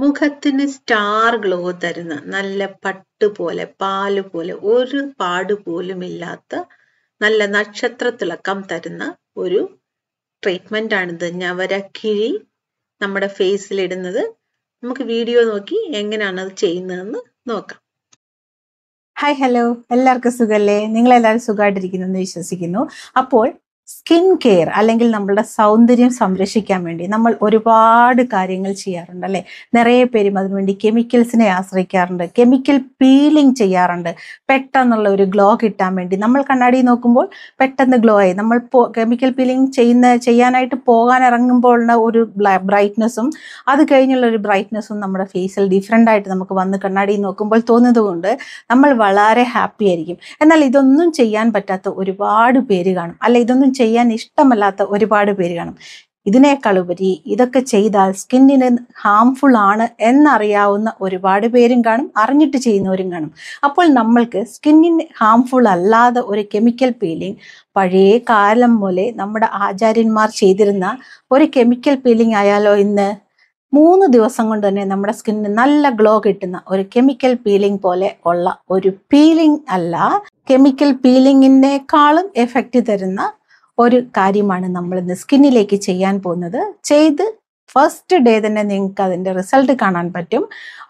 മുഖത്തിന് star glow തരുന്ന നല്ല പട്ട് പോലെ പാല് പോലെ ഒരു പാട് പോലും ഇല്ലാത്ത നല്ല നക്ഷത്ര തിളക്കം തരുന്ന ഒരു ട്രീറ്റ്മെന്റ് ആണിത്. ഞവരക്കിഴി നമ്മുടെ ഫേസിൽ ഇടുന്നത്. നമുക്ക് വീഡിയോ നോക്കി എങ്ങനെയാണ് അത് ചെയ്യുന്നതെന്ന് നോക്കാം. ഹായ് ഹലോ, എല്ലാവർക്കും സുഖല്ലേ? നിങ്ങളെല്ലാവരും സുഖമായിട്ടിരിക്കുന്നു എന്ന് വിശ്വസിക്കുന്നു. അപ്പോൾ സ്കിൻ കെയർ അല്ലെങ്കിൽ നമ്മളുടെ സൗന്ദര്യം സംരക്ഷിക്കാൻ വേണ്ടി നമ്മൾ ഒരുപാട് കാര്യങ്ങൾ ചെയ്യാറുണ്ട് അല്ലേ? നിറയെ പേരും അതിനുവേണ്ടി കെമിക്കൽസിനെ ആശ്രയിക്കാറുണ്ട്, കെമിക്കൽ പീലിംഗ് ചെയ്യാറുണ്ട്. പെട്ടെന്നുള്ള ഒരു ഗ്ലോ കിട്ടാൻ വേണ്ടി നമ്മൾ കണ്ണാടി നോക്കുമ്പോൾ പെട്ടെന്ന് ഗ്ലോ ആയി നമ്മൾ കെമിക്കൽ പീലിംഗ് ചെയ്യാനായിട്ട് പോകാൻ ഇറങ്ങുമ്പോഴുള്ള ഒരു ബ്രൈറ്റ്നെസ്സും അത് കഴിഞ്ഞുള്ള ഒരു ബ്രൈറ്റ്നെസ്സും നമ്മുടെ ഫേസിൽ ഡിഫറെൻ്റ് ആയിട്ട് നമുക്ക് വന്ന് കണ്ണാടി നോക്കുമ്പോൾ തോന്നുന്നതുകൊണ്ട് നമ്മൾ വളരെ ഹാപ്പി ആയിരിക്കും. എന്നാൽ ഇതൊന്നും ചെയ്യാൻ പറ്റാത്ത ഒരുപാട് പേര് കാണും, അല്ല ഇതൊന്നും ചെയ്യാൻ ഇഷ്ടമല്ലാത്ത ഒരുപാട് പേര് കാണും. ഇതിനേക്കാളുപരി ഇതൊക്കെ ചെയ്താൽ സ്കിന്നിന് ഹാംഫുൾ ആണ് എന്നറിയാവുന്ന ഒരുപാട് പേരും കാണും, അറിഞ്ഞിട്ട് ചെയ്യുന്നവരും കാണും. അപ്പോൾ നമ്മൾക്ക് സ്കിന്നിന് ഹാംഫുൾ അല്ലാതെ ഒരു കെമിക്കൽ പീലിംഗ് പഴയ കാലം പോലെ നമ്മുടെ ആചാര്യന്മാർ ചെയ്തിരുന്ന ഒരു കെമിക്കൽ പീലിംഗ് ആയാലോ ഇന്ന്? 3 ദിവസം കൊണ്ട് തന്നെ നമ്മുടെ സ്കിന്നിന് നല്ല ഗ്ലോ കിട്ടുന്ന ഒരു കെമിക്കൽ പീലിംഗ് പോലെ ഉള്ള ഒരു പീലിംഗ് അല്ല, കെമിക്കൽ പീലിങ്ങിനേക്കാളും എഫക്റ്റ് തരുന്ന ഒരു കാര്യമാണ് നമ്മൾ ഇന്ന് സ്കിന്നിലേക്ക് ചെയ്യാൻ പോകുന്നത്. ചെയ്ത് ഫസ്റ്റ് ഡേ തന്നെ നിങ്ങൾക്ക് അതിൻ്റെ റിസൾട്ട് കാണാൻ പറ്റും.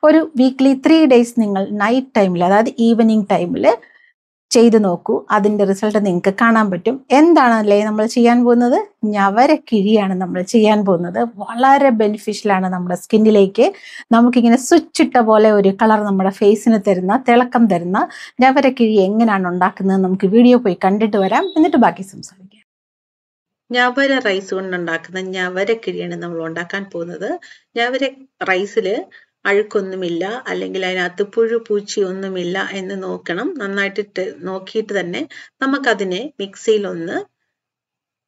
ഒരു വീക്ക്ലി 3 ഡേയ്സ് നിങ്ങൾ നൈറ്റ് ടൈമിൽ, അതായത് ഈവനിങ് ടൈമിൽ ചെയ്ത് നോക്കൂ. അതിൻ്റെ റിസൾട്ട് നിങ്ങൾക്ക് കാണാൻ പറ്റും. എന്താണല്ലേ നമ്മൾ ചെയ്യാൻ പോകുന്നത്? ഞവരക്കിഴിയാണ് നമ്മൾ ചെയ്യാൻ പോകുന്നത്. വളരെ ബെനിഫിഷ്യലാണ് നമ്മുടെ സ്കിന്നിലേക്ക്. നമുക്കിങ്ങനെ സ്വിച്ച് ഇട്ട പോലെ ഒരു കളർ നമ്മുടെ ഫേസിന് തരുന്ന, തിളക്കം തരുന്ന ഞവരക്കിഴി എങ്ങനെയാണ് ഉണ്ടാക്കുന്നത് നമുക്ക് വീഡിയോ പോയി കണ്ടിട്ട് വരാം, എന്നിട്ട് ബാക്കി സംസാരിക്കാം. ഞവര റൈസ് കൊണ്ടുണ്ടാക്കുന്ന ഞവരക്കിഴിയാണ് നമ്മൾ ഉണ്ടാക്കാൻ പോകുന്നത്. ഞവര റൈസില് അഴുക്കൊന്നുമില്ല, അല്ലെങ്കിൽ അതിനകത്ത് പുഴു പൂച്ചി ഒന്നുമില്ല എന്ന് നോക്കണം. നന്നായിട്ട് നോക്കിയിട്ട് തന്നെ നമുക്കതിനെ മിക്സിയിൽ ഒന്ന്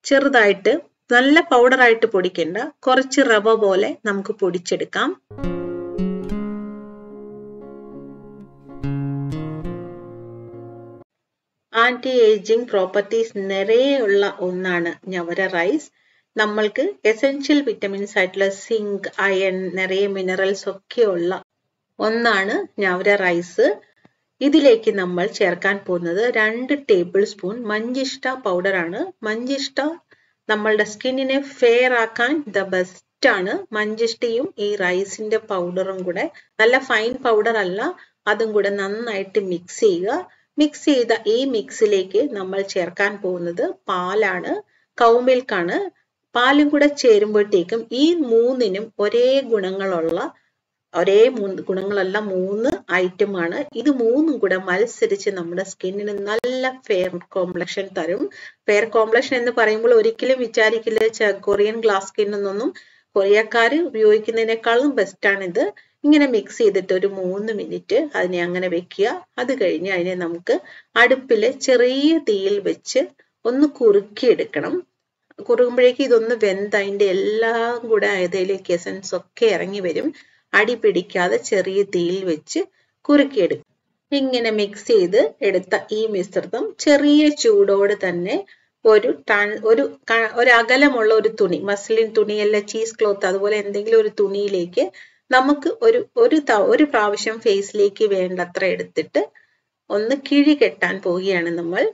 ചെറുതായിട്ട്, നല്ല പൗഡറായിട്ട് പൊടിക്കേണ്ട, കുറച്ച് റവ പോലെ നമുക്ക് പൊടിച്ചെടുക്കാം. ആന്റി ഏജിങ് പ്രോപ്പർട്ടീസ് നിറയെയുള്ള ഒന്നാണ് ഞവര റൈസ്. നമ്മൾക്ക് എസെൻഷ്യൽ വിറ്റമിൻസ് ആയിട്ടുള്ള സിങ്ക്, അയൺ, നിറയെ മിനറൽസ് ഒക്കെ ഉള്ള ഒന്നാണ് ഞവര റൈസ്. ഇതിലേക്ക് നമ്മൾ ചേർക്കാൻ പോകുന്നത് 2 ടേബിൾ സ്പൂൺ മഞ്ചിഷ്ട പൗഡറാണ്. മഞ്ചിഷ്ട നമ്മളുടെ സ്കിന്നിനെ ഫെയർ ആക്കാൻ ദ ബെസ്റ്റ് ആണ്. മഞ്ചിഷ്ടയും ഈ റൈസിന്റെ പൗഡറും കൂടെ, നല്ല ഫൈൻ പൗഡർ അല്ല, അതും കൂടെ നന്നായിട്ട് മിക്സ് ചെയ്യുക. മിക്സ് ചെയ്ത ഈ മിക്സിലേക്ക് നമ്മൾ ചേർക്കാൻ പോകുന്നത് പാലാണ്, കൗ മിൽക്കാണ്. പാലും കൂടെ ചേരുമ്പോഴത്തേക്കും ഈ മൂന്നിനും ഒരേ ഗുണങ്ങളല്ല, 3 ഐറ്റമാണ്. ഇത് മൂന്നും കൂടെ മത്സരിച്ച് നമ്മുടെ സ്കിന്നിന് നല്ല ഫെയർ കോംപ്ലക്ഷൻ തരും. ഫെയർ കോംപ്ലക്ഷൻ എന്ന് പറയുമ്പോൾ ഒരിക്കലും വിചാരിക്കില്ല കൊറിയൻ ഗ്ലാസ് സ്കിൻ എന്നൊന്നും. കൊറിയക്കാര് ഉപയോഗിക്കുന്നതിനേക്കാളും ബെസ്റ്റാണിത്. ഇങ്ങനെ മിക്സ് ചെയ്തിട്ട് ഒരു 3 മിനിറ്റ് അതിനെ അങ്ങനെ വെക്കുക. അത് കഴിഞ്ഞ് അതിനെ നമുക്ക് അടുപ്പില് ചെറിയ തീയിൽ വെച്ച് ഒന്ന് കുറുക്കിയെടുക്കണം. കുറുകുമ്പോഴേക്ക് ഇതൊന്ന് വെന്ത് അതിന്റെ എല്ലാം കൂടെ അതിലേക്ക് എസൻസ് ഒക്കെ ഇറങ്ങി വരും. അടി പിടിക്കാതെ ചെറിയ തീയിൽ വെച്ച് കുറുക്കിയെടുക്കും. ഇങ്ങനെ മിക്സ് ചെയ്ത് എടുത്ത ഈ മിശ്രിതം ചെറിയ ചൂടോട് തന്നെ ഒരു അകലമുള്ള ഒരു തുണി, മസ്ലിൻ തുണിയല്ല, ചീസ് ക്ലോത്ത്, അതുപോലെ എന്തെങ്കിലും ഒരു തുണിയിലേക്ക് നമുക്ക് ഒരു പ്രാവശ്യം ഫേസിലേക്ക് വേണ്ടത്ര എടുത്തിട്ട് ഒന്ന് കിഴി കെട്ടാൻ പോവുകയാണ് നമ്മൾ.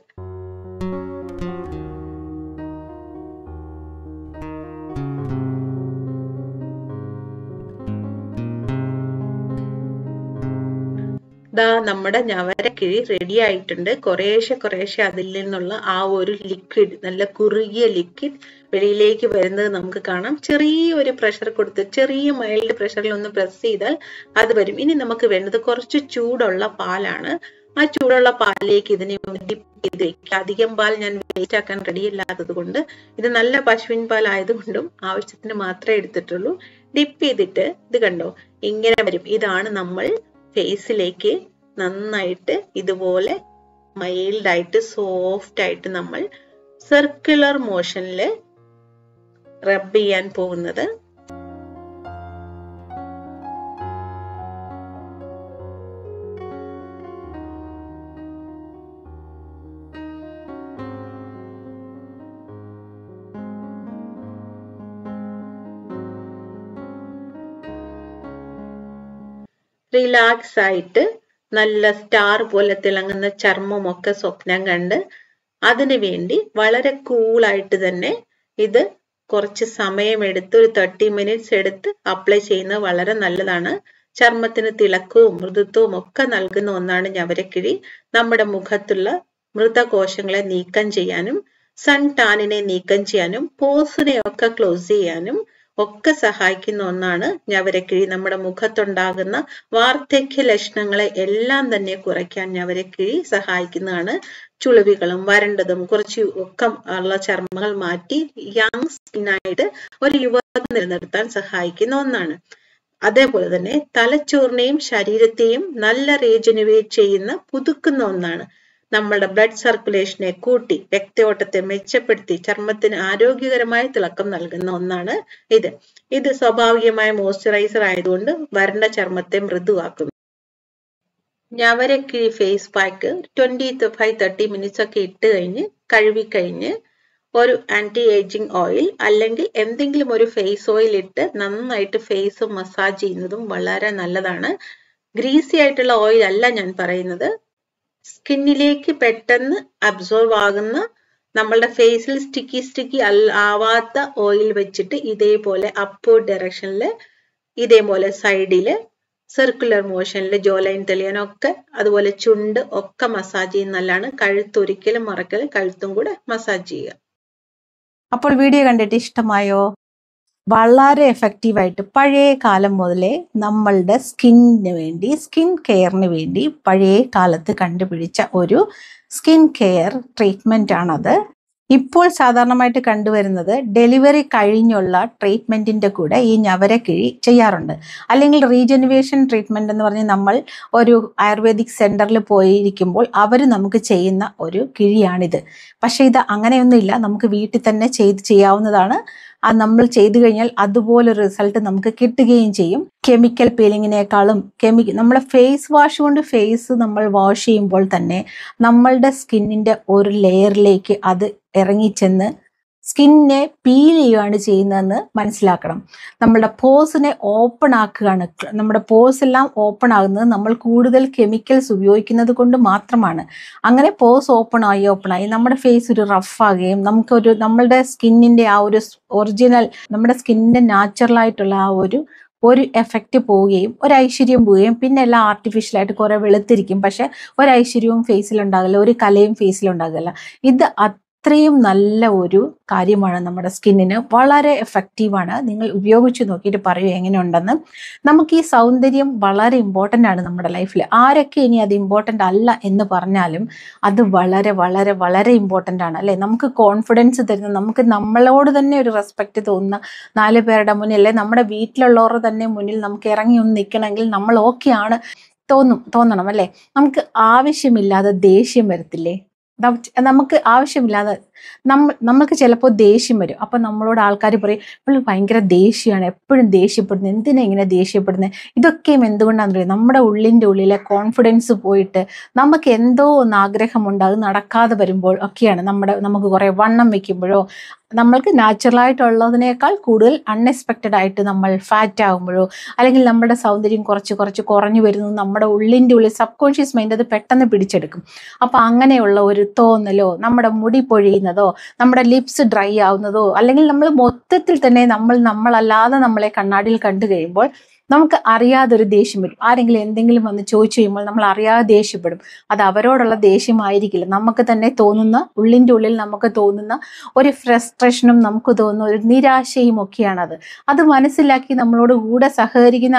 നമ്മുടെ ഞവരക്കിഴി റെഡി ആയിട്ടുണ്ട്. കുറേശ്ശെ അതിൽ നിന്നുള്ള ആ ഒരു ലിക്വിഡ്, നല്ല കുറുകിയ ലിക്വിഡ് വെളിയിലേക്ക് വരുന്നത് നമുക്ക് കാണാം. ചെറിയൊരു പ്രഷർ കൊടുത്ത്, ചെറിയ മൈൽഡ് പ്രഷറിൽ ഒന്ന് പ്രസ് ചെയ്താൽ അത് വരും. ഇനി നമുക്ക് വേണ്ടത് കുറച്ച് ചൂടുള്ള പാലാണ്. ആ ചൂടുള്ള പാലിലേക്ക് ഇതിനെ ഡിപ്പ് ചെയ്ത് വെക്കുക. അധികം പാൽ ഞാൻ വേസ്റ്റ് ആക്കാൻ റെഡി അല്ലാത്തത് കൊണ്ട്, ഇത് നല്ല പശുവിൻ പാൽ ആയതുകൊണ്ടും ആവശ്യത്തിന് മാത്രമേ എടുത്തിട്ടുള്ളൂ. ഡിപ്പ് ചെയ്തിട്ട് ഇത് കണ്ടോ, ഇങ്ങനെ വരും. ഇതാണ് നമ്മൾ ഫേസിലേക്ക് നന്നായിട്ട് ഇതുപോലെ മൈൽഡായിട്ട് സോഫ്റ്റ് ആയിട്ട് നമ്മൾ സർക്കുലർ മോഷനിൽ റബ്ബ് ചെയ്യാൻ പോകുന്നത്. റിലാക്സ് ആയിട്ട് നല്ല സ്റ്റാർ പോലെ തിളങ്ങുന്ന ചർമ്മമൊക്കെ സ്വപ്നം കണ്ട് അതിനു വേണ്ടി വളരെ കൂളായിട്ട് തന്നെ ഇത് കുറച്ച് സമയമെടുത്ത് ഒരു 30 മിനിറ്റ്സ് എടുത്ത് അപ്ലൈ ചെയ്യുന്നത് വളരെ നല്ലതാണ്. ചർമ്മത്തിന് തിളക്കവും മൃദുത്വവും ഒക്കെ നൽകുന്ന ഒന്നാണ് ഞവരക്കിഴി. നമ്മുടെ മുഖത്തുള്ള മൃതകോശങ്ങളെ നീക്കം ചെയ്യാനും സൺ ടാനിനെ നീക്കം ചെയ്യാനും പോസിനെ ഒക്കെ ക്ലോസ് ചെയ്യാനും ഒക്കെ സഹായിക്കുന്ന ഒന്നാണ് ഞവരക്കിഴി. നമ്മുടെ മുഖത്തുണ്ടാകുന്ന വാർദ്ധക്യ ലക്ഷണങ്ങളെ എല്ലാം തന്നെ കുറയ്ക്കാൻ ഞവരക്കിഴി സഹായിക്കുന്നതാണ്. ചുളിവുകളും വരണ്ടതും കുറച്ച് ഒക്കെ ഉള്ള ചർമ്മങ്ങൾ മാറ്റി യങ് സ്കിന്നായിട്ട് ഒരു യുവത്വം നിലനിർത്താൻ സഹായിക്കുന്ന ഒന്നാണ്. അതേപോലെ തന്നെ തലച്ചോറിനെയും ശരീരത്തെയും നല്ല റീജനുവേറ്റ് ചെയ്യുന്ന പുതുക്കുന്ന ഒന്നാണ്. നമ്മളുടെ ബ്ലഡ് സർക്കുലേഷനെ കൂട്ടി രക്തയോട്ടത്തെ മെച്ചപ്പെടുത്തി ചർമ്മത്തിന് ആരോഗ്യകരമായ തിളക്കം നൽകുന്ന ഒന്നാണ് ഇത്. ഇത് സ്വാഭാവികമായ മോയ്സ്ചറൈസർ ആയതുകൊണ്ട് വരണ്ട ചർമ്മത്തെ മൃദുവാക്കുന്നു. ഞവരക്കിഴി ഫേസ് പാക്ക് 25-30 മിനിറ്റ്സ് ഒക്കെ ഇട്ട് കഴിഞ്ഞ് കഴുകിക്കഴിഞ്ഞ് ഒരു ആന്റി ഏജിങ് ഓയിൽ അല്ലെങ്കിൽ എന്തെങ്കിലും ഒരു ഫേസ് ഓയിൽ ഇട്ട് നന്നായിട്ട് ഫേസ് മസാജ് ചെയ്യുന്നതും വളരെ നല്ലതാണ്. ഗ്രീസി ആയിട്ടുള്ള ഓയിൽ അല്ല ഞാൻ പറയുന്നത്. സ്കിന്നിലേക്ക് പെട്ടെന്ന് അബ്സോർവ് ആകുന്ന നമ്മളുടെ ഫേസിൽ സ്റ്റിക്കി ആവാത്ത ഓയിൽ വെച്ചിട്ട് ഇതേപോലെ അപ്വേർഡ് ഡയറക്ഷനിൽ ഇതേപോലെ സൈഡില് സർക്കുലർ മോഷനിൽ ജോ ലൈൻ തെളിയാനൊക്കെ അതുപോലെ ചുണ്ട് ഒക്കെ മസാജ് ചെയ്യുന്ന നല്ലതാണ്. കഴുത്ത് ഒരിക്കലും മറക്കൽ, കഴുത്തും കൂടെ മസാജ് ചെയ്യുക. അപ്പോൾ വീഡിയോ കണ്ടിട്ട് ഇഷ്ടമായോ? വളരെ എഫക്റ്റീവായിട്ട് പഴയ കാലം മുതലേ നമ്മളുടെ സ്കിന്നിന് വേണ്ടി, സ്കിൻ കെയറിന് വേണ്ടി പഴയ കാലത്ത് കണ്ടുപിടിച്ച ഒരു സ്കിൻ കെയർ ട്രീറ്റ്മെൻ്റ് ആണത്. ഇപ്പോൾ സാധാരണമായിട്ട് കണ്ടുവരുന്നത് ഡെലിവറി കഴിഞ്ഞുള്ള ട്രീറ്റ്മെൻറ്റിൻ്റെ കൂടെ ഈ ഞവരക്കിഴി ചെയ്യാറുണ്ട്. അല്ലെങ്കിൽ റീജനുവേഷൻ ട്രീറ്റ്മെൻറ്റ് എന്ന് പറഞ്ഞ് നമ്മൾ ഒരു ആയുർവേദിക് സെൻറ്ററിൽ പോയിരിക്കുമ്പോൾ അവർ നമുക്ക് ചെയ്യുന്ന ഒരു കിഴിയാണിത്. പക്ഷേ ഇത് അങ്ങനെയൊന്നുമില്ല, നമുക്ക് വീട്ടിൽ തന്നെ ചെയ്യാവുന്നതാണ്. അത് നമ്മൾ ചെയ്തു കഴിഞ്ഞാൽ അതുപോലൊരു റിസൾട്ട് നമുക്ക് കിട്ടുകയും ചെയ്യും. കെമിക്കൽ പീലിങ്ങിനേക്കാളും നമ്മളെ ഫേസ് വാഷ് കൊണ്ട് ഫേസ് നമ്മൾ വാഷ് ചെയ്യുമ്പോൾ തന്നെ നമ്മളുടെ സ്കിന്നിൻ്റെ ഒരു ലെയറിലേക്ക് അത് ഇറങ്ങിച്ചെന്ന് സ്കിന്നിനെ പീൽ ചെയ്യുകയാണ് ചെയ്യുന്നതെന്ന് മനസ്സിലാക്കണം. നമ്മളുടെ പോസിനെ ഓപ്പൺ ആക്കുകയാണ്. നമ്മുടെ പോസ് എല്ലാം ഓപ്പൺ ആകുന്നത് നമ്മൾ കൂടുതൽ കെമിക്കൽസ് ഉപയോഗിക്കുന്നത് കൊണ്ട് മാത്രമാണ്. അങ്ങനെ പോസ് ഓപ്പൺ ആയി നമ്മുടെ ഫേസ് ഒരു റഫാകുകയും നമ്മളുടെ സ്കിന്നിൻ്റെ ആ ഒരു ഒറിജിനൽ, നമ്മുടെ സ്കിന്നിൻ്റെ നാച്ചുറലായിട്ടുള്ള ആ ഒരു എഫക്റ്റ് പോവുകയും ഒരു ഐശ്വര്യം പോവുകയും പിന്നെ എല്ലാം ആർട്ടിഫിഷ്യലായിട്ട് കുറേ വെളുത്തിരിക്കും. പക്ഷെ ഒരു ഐശ്വര്യവും ഫേസിലുണ്ടാകില്ല, ഒരു കലയും ഫേസിലുണ്ടാകില്ല. ഇത് അത്രയും നല്ല ഒരു കാര്യമാണ് നമ്മുടെ സ്കിന്നിന്. വളരെ എഫക്റ്റീവാണ്. നിങ്ങൾ ഉപയോഗിച്ച് നോക്കിയിട്ട് പറയൂ എങ്ങനെയുണ്ടെന്ന്. നമുക്ക് ഈ സൗന്ദര്യം വളരെ ഇമ്പോർട്ടൻ്റ് ആണ് നമ്മുടെ ലൈഫിൽ. ആരൊക്കെ ഇനി അത് ഇമ്പോർട്ടൻ്റ് അല്ല എന്ന് പറഞ്ഞാലും അത് വളരെ വളരെ വളരെ ഇമ്പോർട്ടൻ്റ് ആണ്, അല്ലേ? നമുക്ക് കോൺഫിഡൻസ് തരുന്ന, നമുക്ക് നമ്മളോട് തന്നെ ഒരു റെസ്പെക്റ്റ് തോന്നുന്ന 4 പേരുടെ മുന്നിൽ, അല്ലെ നമ്മുടെ വീട്ടിലുള്ളവരുടെ തന്നെ മുന്നിൽ നമുക്ക് ഇറങ്ങി ഒന്ന് നിൽക്കണമെങ്കിൽ നമ്മൾ ഓക്കെ ആണ് തോന്നണം, അല്ലേ? നമുക്ക് ആവശ്യമില്ലാതെ ദേഷ്യം വരത്തില്ലേ? നമുക്ക് ആവശ്യമില്ലാതെ നമ്മൾക്ക് ചിലപ്പോൾ ദേഷ്യം വരും. അപ്പം നമ്മളോട് ആൾക്കാർ പറയും, ഇപ്പോൾ ഭയങ്കര ദേഷ്യമാണ്, എപ്പോഴും ദേഷ്യപ്പെടുന്നത്, എന്തിനാ ഇങ്ങനെ ദേഷ്യപ്പെടുന്നത്? ഇതൊക്കെയും എന്തുകൊണ്ടാണെന്ന് പറയും, നമ്മുടെ ഉള്ളിലെ കോൺഫിഡൻസ് പോയിട്ട് നമുക്ക് എന്തോ ഒന്ന് ആഗ്രഹമുണ്ട്, അത് നടക്കാതെ വരുമ്പോൾ ഒക്കെയാണ്. നമുക്ക് കുറേ വണ്ണം വെക്കുമ്പോഴോ നമ്മൾക്ക് നാച്ചുറലായിട്ടുള്ളതിനേക്കാൾ കൂടുതൽ അൺഎക്സ്പെക്റ്റഡ് ആയിട്ട് നമ്മൾ ഫാറ്റ് ആകുമ്പോഴോ അല്ലെങ്കിൽ നമ്മുടെ സൗന്ദര്യം കുറച്ച് കുറഞ്ഞു വരുന്നത് നമ്മുടെ ഉള്ളിൽ സബ് മൈൻഡ് അത് പെട്ടെന്ന് പിടിച്ചെടുക്കും. അപ്പം അങ്ങനെയുള്ള ഒരു തോന്നലോ, നമ്മുടെ മുടി പൊഴിയുന്നതോ, നമ്മുടെ ലിപ്സ് ഡ്രൈ ആവുന്നതോ, അല്ലെങ്കിൽ നമ്മൾ മൊത്തത്തിൽ തന്നെ നമ്മളല്ലാതെ നമ്മളെ കണ്ണാടിയിൽ കണ്ടു കഴിയുമ്പോൾ നമുക്ക് അറിയാതൊരു ദേഷ്യം വരും. ആരെങ്കിലും എന്തെങ്കിലും വന്ന് ചോദിച്ചു കഴിയുമ്പോൾ നമ്മൾ അറിയാതെ ദേഷ്യപ്പെടും. അത് അവരോടുള്ള ദേഷ്യമായിരിക്കില്ല, നമുക്ക് തന്നെ തോന്നുന്ന, ഉള്ളിൽ നമുക്ക് തോന്നുന്ന ഒരു ഫ്രസ്ട്രേഷനും നമുക്ക് തോന്നുന്ന ഒരു നിരാശയും ഒക്കെയാണത്. അത് മനസ്സിലാക്കി നമ്മളോട് കൂടെ സഹകരിക്കുന്ന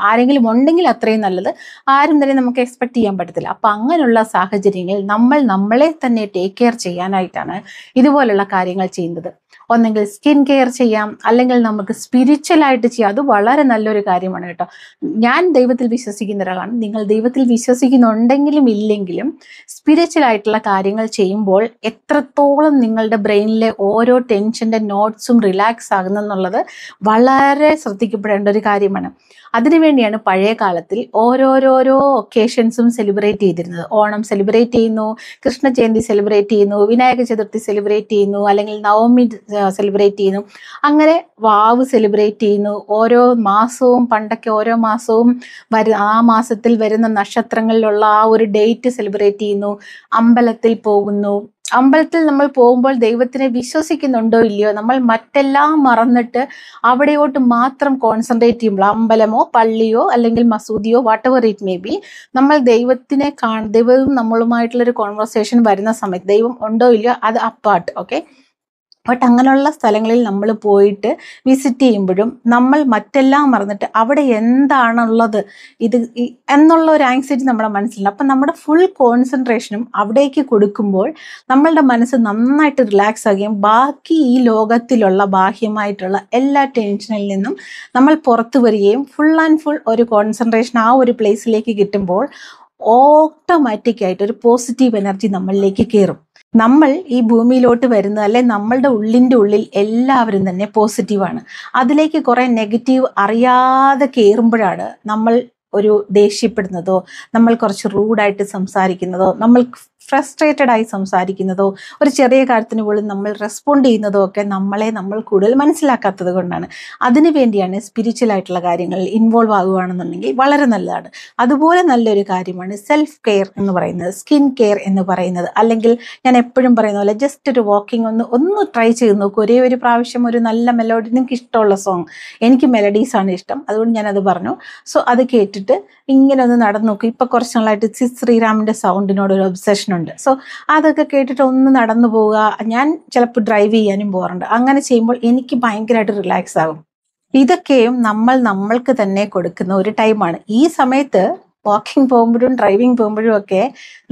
ആരെങ്കിലും ഉണ്ടെങ്കിൽ അത്രയും നല്ലത്. ആരും തന്നെ നമുക്ക് എക്സ്പെക്ട് ചെയ്യാൻ പറ്റത്തില്ല. അപ്പം അങ്ങനെയുള്ള സാഹചര്യങ്ങളിൽ നമ്മളെ തന്നെ ടേക്ക് കെയർ ചെയ്യാനായിട്ടാണ് ഇതുപോലുള്ള കാര്യങ്ങൾ ചെയ്യുന്നത്. ഒന്നെങ്കിൽ സ്കിൻ കെയർ ചെയ്യാം, അല്ലെങ്കിൽ നമുക്ക് സ്പിരിച്വലായിട്ട് ചെയ്യാം. അത് വളരെ നല്ലൊരു കാര്യമാണ് കേട്ടോ. ഞാൻ ദൈവത്തിൽ വിശ്വസിക്കുന്ന ഒരാളാണ്. നിങ്ങൾ ദൈവത്തിൽ വിശ്വസിക്കുന്നുണ്ടെങ്കിലും ഇല്ലെങ്കിലും സ്പിരിച്വലായിട്ടുള്ള കാര്യങ്ങൾ ചെയ്യുമ്പോൾ എത്രത്തോളം നിങ്ങളുടെ ബ്രെയിനിലെ ഓരോ ടെൻഷൻ്റെ നോട്ട്സും റിലാക്സ് ആകുന്നെന്നുള്ളത് വളരെ ശ്രദ്ധിക്കപ്പെടേണ്ട ഒരു കാര്യമാണ്. അത് അതിനുവേണ്ടിയാണ് പഴയ കാലത്തിൽ ഓരോരോരോ ഒക്കേഷൻസും സെലിബ്രേറ്റ് ചെയ്തിരുന്നത്. ഓണം സെലിബ്രേറ്റ് ചെയ്യുന്നു, കൃഷ്ണ ജയന്തി സെലിബ്രേറ്റ് ചെയ്യുന്നു, വിനായക ചതുർത്ഥി സെലിബ്രേറ്റ് ചെയ്യുന്നു, അല്ലെങ്കിൽ നവമി സെലിബ്രേറ്റ് ചെയ്യുന്നു, അങ്ങനെ വാവ് സെലിബ്രേറ്റ് ചെയ്യുന്നു. ഓരോ മാസവും പണ്ടൊക്കെ ഓരോ മാസവും ആ മാസത്തിൽ വരുന്ന നക്ഷത്രങ്ങളിലുള്ള ആ ഒരു ഡേറ്റ് സെലിബ്രേറ്റ് ചെയ്യുന്നു. അമ്പലത്തിൽ പോകുന്നു. അമ്പലത്തിൽ നമ്മൾ പോകുമ്പോൾ ദൈവത്തിനെ വിശ്വസിക്കുന്നുണ്ടോ ഇല്ലയോ, നമ്മൾ മറ്റെല്ലാം മറന്നിട്ട് അവിടെയോട്ട് മാത്രം കോൺസെൻട്രേറ്റ് ചെയ്യുമ്പോൾ, അമ്പലമോ പള്ളിയോ അല്ലെങ്കിൽ മസൂദിയോ വാട്ടെവർ ഇറ്റ് മേ ബി, നമ്മൾ ദൈവത്തിനെ ദൈവവും നമ്മളുമായിട്ടുള്ളൊരു കോൺവെർസേഷൻ വരുന്ന സമയത്ത് ദൈവം ഉണ്ടോ ഇല്ലയോ അത് അപ്പാർട്ട്. ഓക്കെ, ബട്ട് അങ്ങനെയുള്ള സ്ഥലങ്ങളിൽ നമ്മൾ പോയിട്ട് വിസിറ്റ് ചെയ്യുമ്പോഴും നമ്മൾ മറ്റെല്ലാം മറന്നിട്ട് അവിടെ എന്താണുള്ളത് ഇത് എന്നുള്ള ഒരു ആങ്സൈറ്റി നമ്മുടെ മനസ്സിലുണ്ട്. അപ്പം നമ്മുടെ ഫുൾ കോൺസെൻട്രേഷനും അവിടേക്ക് കൊടുക്കുമ്പോൾ നമ്മളുടെ മനസ്സ് നന്നായിട്ട് റിലാക്സ് ആകുകയും ബാക്കി ഈ ലോകത്തിലുള്ള ബാഹ്യമായിട്ടുള്ള എല്ലാ ടെൻഷനിൽ നിന്നും നമ്മൾ പുറത്തു വരികയും ഫുൾ ആൻഡ് ഫുൾ ഒരു കോൺസെൻട്രേഷൻ ആ ഒരു പ്ലേസിലേക്ക് കിട്ടുമ്പോൾ ഓട്ടോമാറ്റിക്കായിട്ട് ഒരു പോസിറ്റീവ് എനർജി നമ്മളിലേക്ക് കയറും. നമ്മൾ ഈ ഭൂമിയിലോട്ട് വരുന്നത്, അല്ലെ നമ്മളുടെ ഉള്ളിൻ്റെ ഉള്ളിൽ എല്ലാവരും തന്നെ പോസിറ്റീവാണ്. അതിലേക്ക് കുറെ നെഗറ്റീവ് അറിയാതെ കയറുമ്പോഴാണ് നമ്മൾ ഒരു ദേഷ്യപ്പെടുന്നതോ, നമ്മൾ കുറച്ച് റൂഡായിട്ട് സംസാരിക്കുന്നതോ, നമ്മൾ ഫ്രസ്ട്രേറ്റഡ് ആയി സംസാരിക്കുന്നതോ, ഒരു ചെറിയ കാര്യത്തിന് പോലും നമ്മൾ റെസ്പോണ്ട് ചെയ്യുന്നതോ ഒക്കെ നമ്മൾ കൂടുതൽ മനസ്സിലാക്കാത്തത് കൊണ്ടാണ്. അതിനു വേണ്ടിയാണ് സ്പിരിച്വൽ ആയിട്ടുള്ള കാര്യങ്ങളിൽ ഇൻവോൾവ് ആകുകയാണെന്നുണ്ടെങ്കിൽ വളരെ നല്ലതാണ്. അതുപോലെ നല്ലൊരു കാര്യമാണ് സെൽഫ് കെയർ എന്ന് പറയുന്നത്, സ്കിൻ കെയർ എന്ന് പറയുന്നത്. അല്ലെങ്കിൽ ഞാൻ എപ്പോഴും പറയുന്ന പോലെ ജസ്റ്റ് ഒരു വാക്കിംഗ് ഒന്ന് ട്രൈ ചെയ്ത് നോക്കൂ. ഒരേ ഒരു പ്രാവശ്യം ഒരു നല്ല മെലോഡി, നിങ്ങൾക്ക് ഇഷ്ടമുള്ള സോങ്, എനിക്ക് മെലഡീസാണ് ഇഷ്ടം, അതുകൊണ്ട് ഞാനത് പറഞ്ഞു. സോ അത് കേട്ടിട്ട് ഇങ്ങനെ ഒന്ന് നടന്നു നോക്കും. ഇപ്പം കുറച്ച് നാളായിട്ട് ശ്രീറാമിൻ്റെ സൗണ്ടിനോട് ഒരു ഒബ്സഷൻ ഉണ്ട്. സോ അതൊക്കെ കേട്ടിട്ട് ഒന്ന് നടന്നു പോവുക. ഞാൻ ചിലപ്പോൾ ഡ്രൈവ് ചെയ്യാനും പോകാറുണ്ട്. അങ്ങനെ ചെയ്യുമ്പോൾ എനിക്ക് ഭയങ്കരമായിട്ട് റിലാക്സ് ആകും. ഇതൊക്കെയും നമ്മൾക്ക് തന്നെ കൊടുക്കുന്ന ഒരു ടൈമാണ്. ഈ സമയത്ത് വാക്കിംഗ് പോകുമ്പോഴും ഡ്രൈവിംഗ് പോകുമ്പോഴും ഒക്കെ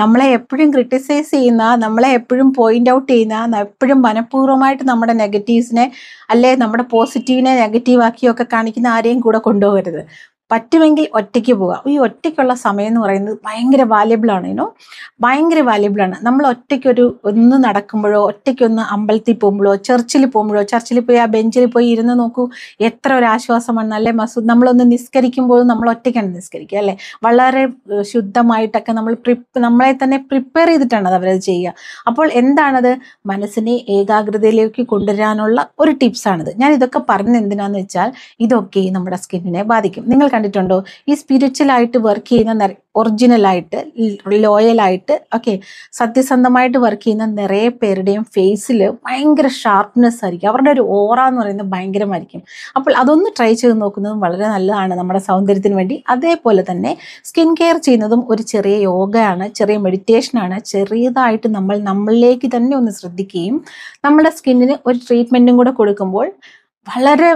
നമ്മളെ എപ്പോഴും ക്രിട്ടിസൈസ് ചെയ്യുന്ന, നമ്മളെ എപ്പോഴും പോയിന്റ് ഔട്ട് ചെയ്യുന്ന, എപ്പോഴും മനഃപൂർവ്വമായിട്ട് നമ്മുടെ നെഗറ്റീവ്സിനെ അല്ലെ നമ്മുടെ പോസിറ്റീവിനെ നെഗറ്റീവ് ആക്കിയൊക്കെ കാണിക്കുന്ന ആരെയും കൂടെ കൊണ്ടുപോകരുത്. പറ്റുമെങ്കിൽ ഒറ്റയ്ക്ക് പോവുക. ഈ ഒറ്റയ്ക്കുള്ള സമയം എന്ന് പറയുന്നത് ഭയങ്കര വാല്യബിളാണ്. ഭയങ്കര വാല്യബിളാണ്. നമ്മൾ ഒന്ന് നടക്കുമ്പോഴോ, ഒറ്റയ്ക്കൊന്ന് അമ്പലത്തിൽ പോകുമ്പോഴോ, ചർച്ചിൽ പോയി ആ ബെഞ്ചിൽ പോയി ഇരുന്ന് നോക്കൂ, എത്ര ഒരു ആശ്വാസമാണ്. അല്ലെ നമ്മളൊന്ന് നിസ്കരിക്കുമ്പോഴും നമ്മൾ ഒറ്റയ്ക്കാണ് നിസ്കരിക്കുക, അല്ലെ? വളരെ ശുദ്ധമായിട്ടൊക്കെ നമ്മളെ തന്നെ പ്രിപ്പയർ ചെയ്തിട്ടാണ് അവരത് ചെയ്യുക. അപ്പോൾ എന്താണത്? മനസ്സിനെ ഏകാഗ്രതയിലേക്ക് കൊണ്ടുവരാനുള്ള ഒരു ടിപ്സാണിത്. ഞാൻ ഇതൊക്കെ പറഞ്ഞത് എന്തിനാന്ന് വെച്ചാൽ ഇതൊക്കെ നമ്മുടെ സ്കിന്നിനെ ബാധിക്കും. നിങ്ങൾ കണ്ടിട്ടുണ്ടോ ഈ സ്പിരിച്വലായിട്ട് വർക്ക് ചെയ്യുന്ന, ഒറിജിനലായിട്ട് ലോയലായിട്ട് സത്യസന്ധമായിട്ട് വർക്ക് ചെയ്യുന്ന നിറയെ പേരുടെയും ഫേസിൽ ഭയങ്കര ഷാർപ്നെസ് ആയിരിക്കും. അവരുടെ ഒരു ഓറ എന്ന് പറയുന്നത് ഭയങ്കരമായിരിക്കും. അപ്പോൾ അതൊന്ന് ട്രൈ ചെയ്ത് നോക്കുന്നതും വളരെ നല്ലതാണ് നമ്മുടെ സൗന്ദര്യത്തിന് വേണ്ടി. അതേപോലെ തന്നെ സ്കിൻ കെയർ ചെയ്യുന്നതും ഒരു ചെറിയ യോഗയാണ്, ചെറിയ മെഡിറ്റേഷനാണ്. ചെറിയതായിട്ട് നമ്മളിലേക്ക് തന്നെ ഒന്ന് ശ്രദ്ധിക്കുകയും നമ്മുടെ സ്കിന്നിന് ഒരു ട്രീറ്റ്മെൻറ്റും കൂടെ കൊടുക്കുമ്പോൾ വളരെ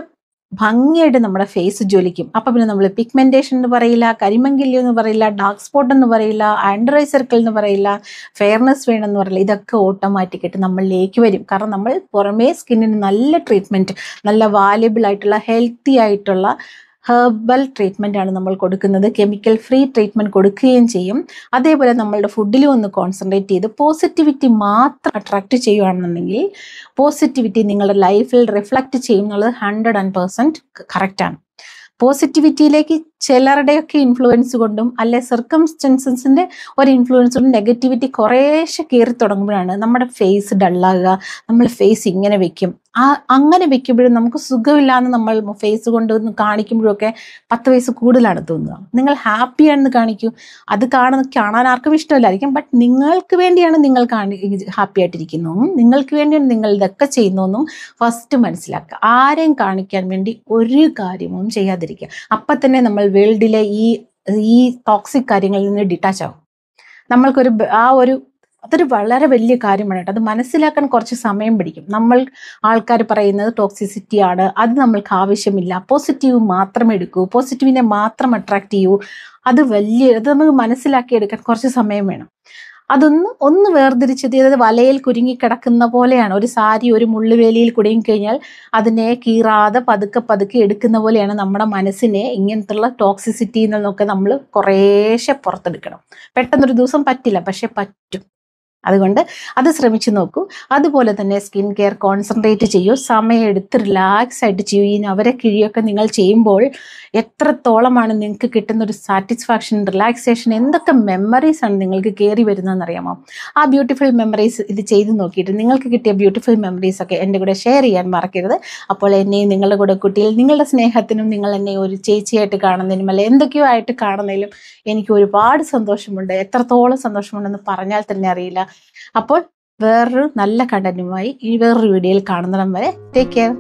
ഭംഗിയായിട്ട് നമ്മുടെ ഫേസ് ജ്വലിക്കും. അപ്പം പിന്നെ നമ്മൾ പിഗ്മെന്റേഷൻ എന്ന് പറയില്ല, കരിമങ്കില്യം എന്ന് പറയില്ല, ഡാർക്ക് സ്പോട്ട് എന്ന് പറയില്ല, അണ്ടർ ഐ സർക്കിൾ എന്ന് പറയില്ല, ഫെയർനെസ് വേണമെന്ന് പറയില്ല. ഇതൊക്കെ ഓട്ടോമാറ്റിക്കായിട്ട് നമ്മളിലേക്ക് വരും. കാരണം നമ്മൾ പുറമേ സ്കിന്നിന് നല്ല ട്രീറ്റ്മെൻറ്റ്, നല്ല വാല്യബിൾ ആയിട്ടുള്ള ഹെൽത്തി ആയിട്ടുള്ള ഹെർബൽ ട്രീറ്റ്മെൻ്റ് ആണ് നമ്മൾ കൊടുക്കുന്നത്. കെമിക്കൽ ഫ്രീ ട്രീറ്റ്മെൻറ്റ് കൊടുക്കുകയും ചെയ്യും. അതേപോലെ നമ്മളുടെ ഫുഡിലും ഒന്ന് കോൺസെൻട്രേറ്റ് ചെയ്ത് പോസിറ്റിവിറ്റി മാത്രം അട്രാക്റ്റ് ചെയ്യുകയാണെന്നുണ്ടെങ്കിൽ പോസിറ്റിവിറ്റി നിങ്ങളുടെ ലൈഫിൽ റിഫ്ലക്റ്റ് ചെയ്യും എന്നുള്ളത് 100% കറക്റ്റാണ്. പോസിറ്റിവിറ്റിയിലേക്ക് ചിലരുടെയൊക്കെ ഇൻഫ്ലുവൻസ് കൊണ്ടും അല്ലെ സർക്കംസ്റ്റൻസസിൻ്റെ ഒരു ഇൻഫ്ലുവൻസ് കൊണ്ടും നെഗറ്റിവിറ്റി കുറേശ്ശെ കയറി തുടങ്ങുമ്പോഴാണ് നമ്മുടെ ഫേസ് ഡള്ളാകുക. നമ്മൾ ഫേസ് ഇങ്ങനെ വെക്കും. അങ്ങനെ വെക്കുമ്പോഴും നമുക്ക് സുഖമില്ലാന്ന് നമ്മൾ ഫേസ് കൊണ്ട് കാണിക്കുമ്പോഴൊക്കെ 10 വയസ്സ് കൂടുതലാണ് തോന്നുക. നിങ്ങൾ ഹാപ്പിയാണെന്ന് കാണിക്കൂ. അത് കാണാൻ ആർക്കും ഇഷ്ടമില്ലായിരിക്കും. ബട്ട് നിങ്ങൾക്ക് വേണ്ടിയാണ് നിങ്ങൾ ഹാപ്പി ആയിട്ടിരിക്കുന്നതെന്നും നിങ്ങൾക്ക് വേണ്ടിയാണ് നിങ്ങൾ ഇതൊക്കെ ചെയ്യുന്നതെന്നും ഫസ്റ്റ് മനസ്സിലാക്കുക. ആരെയും കാണിക്കാൻ വേണ്ടി ഒരു കാര്യവും ചെയ്യാതിരിക്കുക. അപ്പം തന്നെ നമ്മൾ വേൾഡിലെ ഈ ടോക്സിക് കാര്യങ്ങളിൽ നിന്ന് ഡിറ്റാച്ച് ആവും. അതൊരു വളരെ വലിയ കാര്യമാണ് കേട്ടോ. അത് മനസ്സിലാക്കാൻ കുറച്ച് സമയം പിടിക്കും. ആൾക്കാർ പറയുന്നത് ടോക്സിസിറ്റി ആണ്, അത് നമ്മൾക്ക് ആവശ്യമില്ല, പോസിറ്റീവ് മാത്രം എടുക്കൂ, പോസിറ്റീവിനെ മാത്രം അട്രാക്ട് ചെയ്യൂ, അത് നമുക്ക് മനസ്സിലാക്കിയെടുക്കാൻ കുറച്ച് സമയം വേണം. ഒന്ന് വേർതിരിച്ചത്, അതായത് വലയിൽ കുരുങ്ങിക്കിടക്കുന്ന പോലെയാണ്. ഒരു സാരി ഒരു മുള്ളുവേലിയിൽ കുടുങ്ങിക്കഴിഞ്ഞാൽ അതിനെ കീറാതെ പതുക്കെ എടുക്കുന്ന പോലെയാണ് നമ്മുടെ മനസ്സിനെ ഇങ്ങനത്തുള്ള ടോക്സിസിറ്റിയിൽ നിന്നൊക്കെ നമ്മൾ കുറേശ്ശെ പുറത്തെടുക്കണം. പെട്ടെന്നൊരു ദിവസം പറ്റില്ല, പക്ഷെ പറ്റും. അതുകൊണ്ട് അത് ശ്രമിച്ചു നോക്കൂ. അതുപോലെ തന്നെ സ്കിൻ കെയർ കോൺസെൻട്രേറ്റ് ചെയ്യൂ, സമയമെടുത്ത് റിലാക്സ് ആയിട്ട് ചെയ്യൂ. ഈ നവരക്കിഴിയൊക്കെ നിങ്ങൾ ചെയ്യുമ്പോൾ എത്രത്തോളമാണ് നിങ്ങൾക്ക് കിട്ടുന്ന ഒരു സാറ്റിസ്ഫാക്ഷൻ, റിലാക്സേഷൻ, എന്തൊക്കെ മെമ്മറീസ് ആണ് നിങ്ങൾക്ക് കയറി വരുന്നതെന്ന് അറിയാമോ? ആ ബ്യൂട്ടിഫുൾ മെമ്മറീസ് ഇത് ചെയ്ത് നോക്കിയിട്ട് നിങ്ങൾക്ക് കിട്ടിയ ബ്യൂട്ടിഫുൾ മെമ്മറീസ് ഒക്കെ എൻ്റെ കൂടെ ഷെയർ ചെയ്യാൻ മറക്കരുത്. അപ്പോൾ എന്നെയും നിങ്ങളുടെ കൂടെ കുട്ടിയിൽ നിങ്ങളുടെ സ്നേഹത്തിനും നിങ്ങൾ എന്നെ ഒരു ചേച്ചിയായിട്ട് കാണുന്നതിനും അല്ലെ എന്തൊക്കെയോ ആയിട്ട് കാണുന്നതിലും എനിക്ക് ഒരുപാട് സന്തോഷമുണ്ട്. എത്രത്തോളം സന്തോഷമുണ്ടെന്ന് പറഞ്ഞാൽ തന്നെ അറിയില്ല. അപ്പോൾ വേറൊരു നല്ല കണ്ടന്റുമായി വേറൊരു വീഡിയോയിൽ കാണുന്നിടം വരെ ടേക്ക് കെയർ.